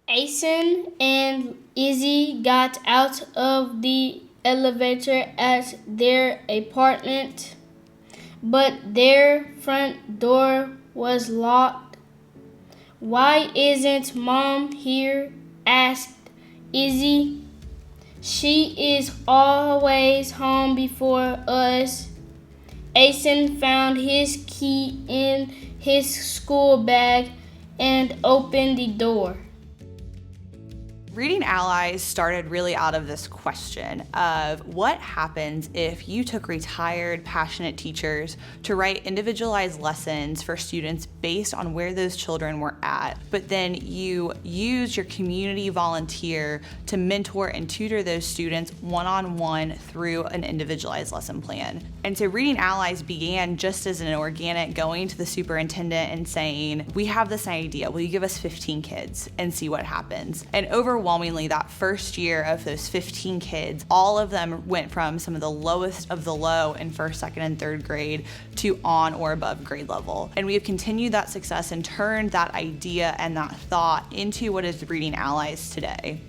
Asen and Izzy got out of the elevator at their apartment, but their front door was locked. "Why isn't Mom here?" asked Izzy. "She is always home before us." Asen found his key in his school bag and opened the door. Reading Allies started really out of this question of what happens if you took retired, passionate teachers to write individualized lessons for students based on where those children were at, but then you use your community volunteer to mentor and tutor those students one-on-one through an individualized lesson plan. And so Reading Allies began just as an organic going to the superintendent and saying, "We have this idea, will you give us 15 kids and see what happens?" And overwhelmingly, that first year of those 15 kids, all of them went from some of the lowest of the low in first, second, and third grade to on or above grade level. And we have continued that success and turned that idea and that thought into what is Reading Allies today.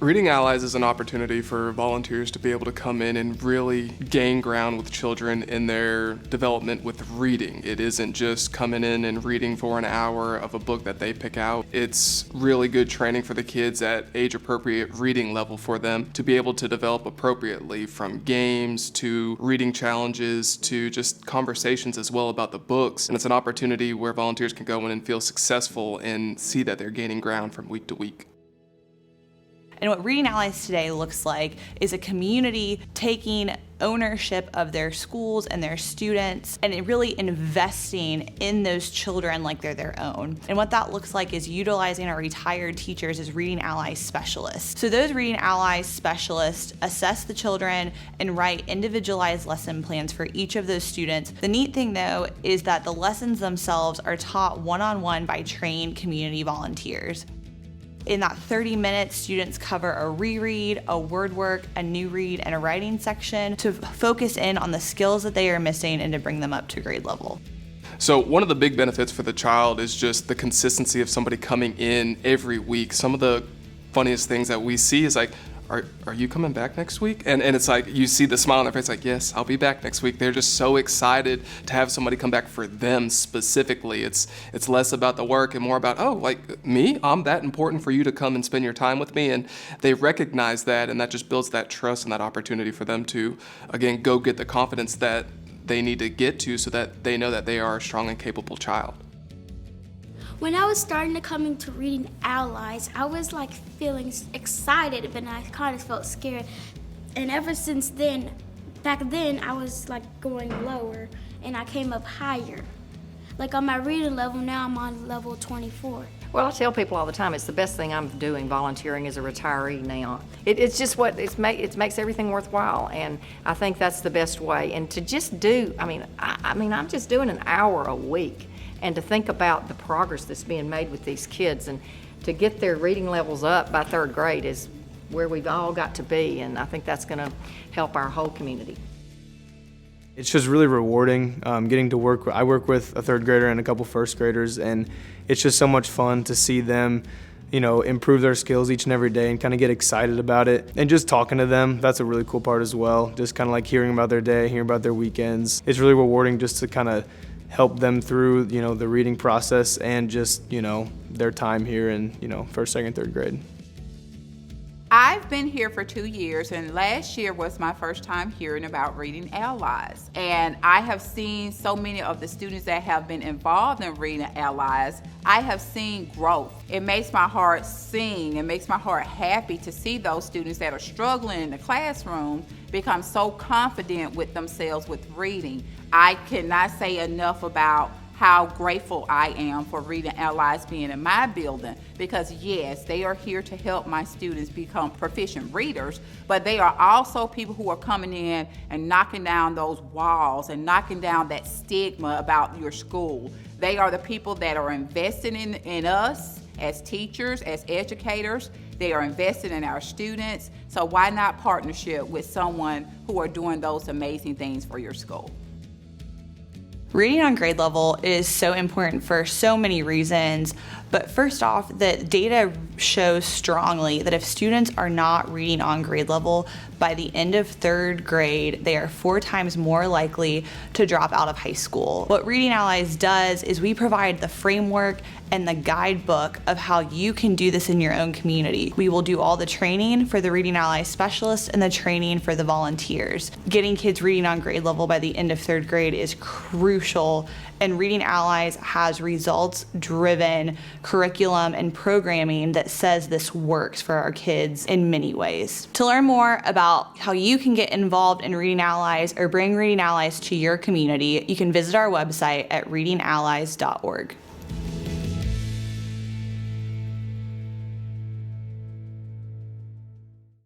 Reading Allies is an opportunity for volunteers to be able to come in and really gain ground with children in their development with reading. It isn't just coming in and reading for an hour of a book that they pick out. It's really good training for the kids at age-appropriate reading level for them to be able to develop appropriately, from games to reading challenges to just conversations as well about the books. And it's an opportunity where volunteers can go in and feel successful and see that they're gaining ground from week to week. And what Reading Allies today looks like is a community taking ownership of their schools and their students and really investing in those children like they're their own. And what that looks like is utilizing our retired teachers as Reading Allies specialists. So those Reading Allies specialists assess the children and write individualized lesson plans for each of those students. The neat thing though is that the lessons themselves are taught one-on-one by trained community volunteers. In that 30 minutes, students cover a reread, a word work, a new read, and a writing section to focus in on the skills that they are missing and to bring them up to grade level. So one of the big benefits for the child is just the consistency of somebody coming in every week. Some of the funniest things that we see is like, are you coming back next week? And it's like, you see the smile on their face, like, yes, I'll be back next week. They're just so excited to have somebody come back for them specifically. It's less about the work and more about, oh, like me, I'm that important for you to come and spend your time with me. And they recognize that, and that just builds that trust and that opportunity for them to, again, go get the confidence that they need to get to so that they know that they are a strong and capable child. When I was starting to come into Reading Allies, I was like feeling excited, but I kind of felt scared. And ever since then, back then, I was like going lower and I came up higher. Like on my reading level, now I'm on level 24. Well, I tell people all the time, it's the best thing I'm doing, volunteering as a retiree now. It's just what it makes everything worthwhile, and I think that's the best way. And to just do, I'm just doing an hour a week, and to think about the progress that's being made with these kids, and to get their reading levels up by third grade is where we've all got to be, and I think that's going to help our whole community. It's just really rewarding getting to work. I work with a third grader and a couple first graders, and it's just so much fun to see them, improve their skills each and every day and kind of get excited about it. And just talking to them, that's a really cool part as well. Just kind of like hearing about their day, hearing about their weekends. It's really rewarding just to kind of help them through, the reading process and just, their time here in, first, second, third grade. I've been here for 2 years, and last year was my first time hearing about Reading Allies. And I have seen so many of the students that have been involved in Reading Allies. I have seen growth. It makes my heart sing. It makes my heart happy to see those students that are struggling in the classroom become so confident with themselves with reading. I cannot say enough about how grateful I am for Reading Allies being in my building, because yes, they are here to help my students become proficient readers, but they are also people who are coming in and knocking down those walls and knocking down that stigma about your school. They are the people that are investing in us as teachers, as educators. They are invested in our students, so why not partnership with someone who are doing those amazing things for your school? Reading on grade level is so important for so many reasons, but first off, the data shows strongly that if students are not reading on grade level by the end of 3rd grade, they are 4 times more likely to drop out of high school. What Reading Allies does is we provide the framework and the guidebook of how you can do this in your own community. We will do all the training for the Reading Allies specialists and the training for the volunteers. Getting kids reading on grade level by the end of 3rd grade is crucial, and Reading Allies has results-driven curriculum and programming that says this works for our kids in many ways. To learn more about how you can get involved in Reading Allies or bring Reading Allies to your community, you can visit our website at readingallies.org.